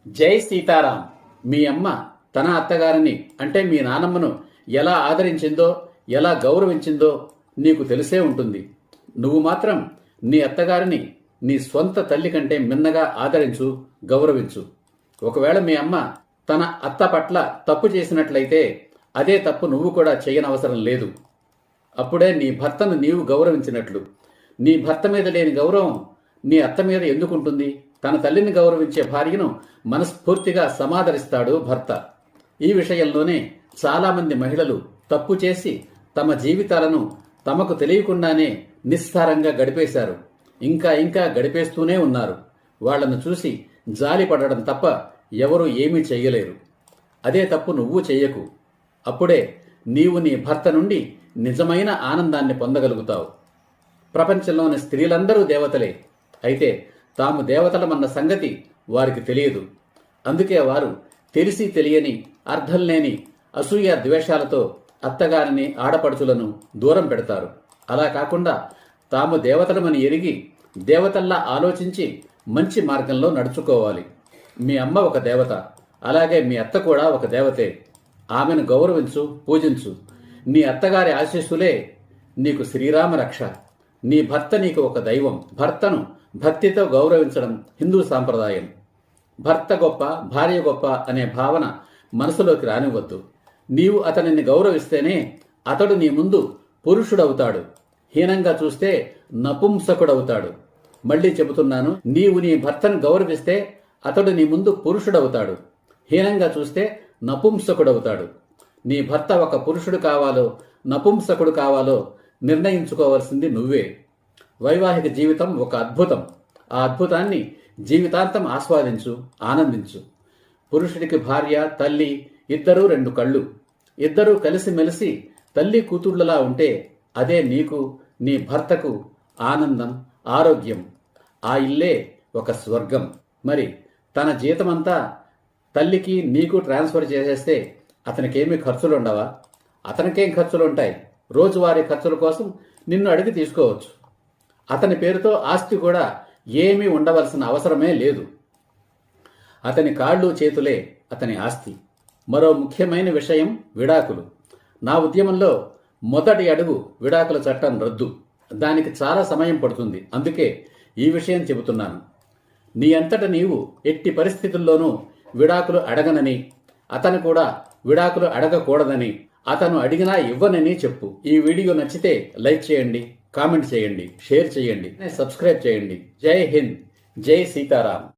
జై సీతారాం. మీ అమ్మ తన అత్తగారిని అంటే మీ నానమ్మను ఎలా ఆదరించిందో, ఎలా గౌరవించిందో నీకు తెలిసే ఉంటుంది. నువ్వు మాత్రం నీ అత్తగారిని నీ స్వంత తల్లి కంటే మిన్నగా ఆదరించు, గౌరవించు. ఒకవేళ మీ అమ్మ తన అత్త పట్ల తప్పు చేసినట్లయితే అదే తప్పు నువ్వు కూడా చేయనవసరం లేదు. అప్పుడే నీ భర్తను నీవు గౌరవించినట్లు. నీ భర్త మీద లేని గౌరవం నీ అత్త మీద ఎందుకుంటుంది? తన తల్లిని గౌరవించే భార్యను మనస్ఫూర్తిగా సమాదరిస్తాడు భర్త. ఈ విషయంలోనే చాలామంది మహిళలు తప్పు చేసి తమ జీవితాలను తమకు తెలియకుండానే నిస్సారంగా గడిపేశారు. ఇంకా గడిపేస్తూనే ఉన్నారు. వాళ్లను చూసి జాలి పడడం తప్ప ఎవరూ ఏమీ చెయ్యలేరు. అదే తప్పు నువ్వు చెయ్యకు. అప్పుడే నీవు నీ భర్త నుండి నిజమైన ఆనందాన్ని పొందగలుగుతావు. ప్రపంచంలోని స్త్రీలందరూ దేవతలే. అయితే తాము దేవతలమన్న సంగతి వారికి తెలియదు. అందుకే వారు తెలిసి తెలియని, అర్థం లేని అసూయ ద్వేషాలతో అత్తగారిని, ఆడపడుచులను దూరం పెడతారు. అలా కాకుండా తాము దేవతలమని ఎరిగి దేవతల్లా ఆలోచించి మంచి మార్గంలో నడుచుకోవాలి. మీ అమ్మ ఒక దేవత, అలాగే మీ అత్త కూడా ఒక దేవతే. ఆమెను గౌరవించు, పూజించు. నీ అత్తగారి ఆశీస్సులే నీకు శ్రీరామ రక్ష. నీ భర్త నీకు ఒక దైవం. భర్తను భక్తితో గౌరవించడం హిందూ సాంప్రదాయం. భర్త గొప్ప, భార్య గొప్ప అనే భావన మనసులోకి రానివ్వద్దు. నీవు అతనిని గౌరవిస్తేనే అతడు నీ ముందు పురుషుడవుతాడు. హీనంగా చూస్తే నపుంసకుడవుతాడు. మళ్ళీ చెబుతున్నాను, నీవు నీ భర్తను గౌరవిస్తే అతడు నీ ముందు పురుషుడవుతాడు. హీనంగా చూస్తే నపుంసకుడవుతాడు. నీ భర్త ఒక పురుషుడు కావాలో, నపుంసకుడు కావాలో నిర్ణయించుకోవాల్సింది నువ్వే. వైవాహిక జీవితం ఒక అద్భుతం. ఆ అద్భుతాన్ని జీవితాంతం ఆస్వాదించు, ఆనందించు. పురుషుడికి భార్య, తల్లి ఇద్దరూ రెండు కళ్ళు. ఇద్దరూ కలిసిమెలిసి తల్లి కూతుళ్లలా ఉంటే అదే నీకు, నీ భర్తకు ఆనందం, ఆరోగ్యం. ఆ ఇల్లే ఒక స్వర్గం. మరి తన జీతమంతా తల్లికి నీకు ట్రాన్స్ఫర్ చేసేస్తే అతనికేమీ ఖర్చులుండవా? అతనికేం ఖర్చులుంటాయి? రోజువారీ ఖర్చుల కోసం నిన్ను అడిగి తీసుకోవచ్చు. అతని పేరుతో ఆస్తి కూడా ఏమీ ఉండవలసిన అవసరమే లేదు. అతని కాళ్ళు చేతులే అతని ఆస్తి. మరో ముఖ్యమైన విషయం విడాకులు. నా ఉద్యమంలో మొదటి అడుగు విడాకుల చట్టం రద్దు. దానికి చాలా సమయం పడుతుంది. అందుకే ఈ విషయం చెబుతున్నాను. నీ అంతట నీవు ఎట్టి పరిస్థితుల్లోనూ విడాకులు అడగనని, అతను కూడా విడాకులు అడగకూడదని, అతను అడిగినా ఇవ్వనని చెప్పు. ఈ వీడియో నచ్చితే లైక్ చేయండి, కామెంట్ చేయండి, షేర్ చేయండి, సబ్స్క్రైబ్ చేయండి. జై హింద్, జై సీతారాం.